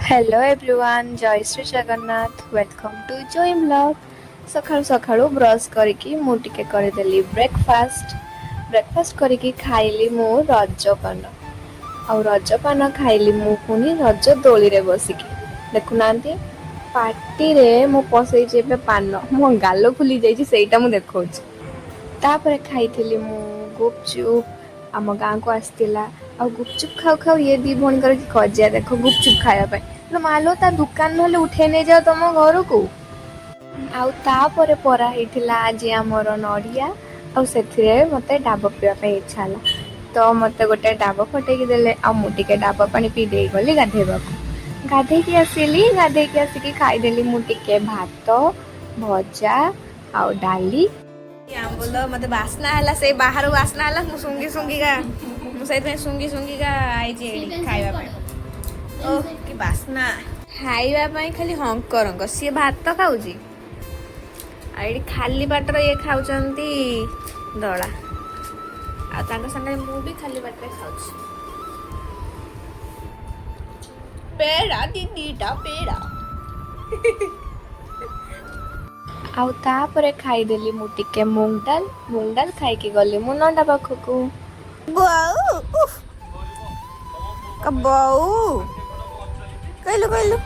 Hello everyone जय Shri Jagannath welcome to Joy blog. सकाळु सकाळु ब्रश करके मु टिके करदेली ब्रेकफास्ट करके खाइली मु रजपान आउ रजपान खाइली मु पुनी रज दोली रे बसिकी देखुनांती पार्टी रे मु पसई जेबे पान मो गाल फुली जाईची सेटा मु देखौची। तापर खाइथिली मु गुपचुप आम गाँ को आसतिला आ गुपचुप खाऊ खाऊ ये दी भणी कर खजिया देखो गुपचुप खाया पाए लो मालो ता दुकान नहले उठे नै जाओ तम घर को आउ तापर परा हेतिला आज हमर नडिया आउ सेथिरे मते डाब पिया पे इच्छा हला तो मते गोटे डाब फटेकी देले आ मु टिके डाब पानी पी देई गली गाधे की आसिकी खाई देली मु टिके भात भजा आउ डाली आंबुल मते बासना हला से बाहर बासना हला मु सुंगी का आइजी एडी खाइबा पे ओह कि बासना खाइबा पई खाली हंकर सी भात खाउजी आ एडी खाली बाटर ये खाउचंती दळा आ तांका संगे मु भी खाली बाटर खाउची पेड़ा दीदीटा पेड़ा आउ तापरे खाई देली मु टिके मूंग दाल खाई के गली मु नंदा पाखकू बाऊ उफ कबाऊ कहलु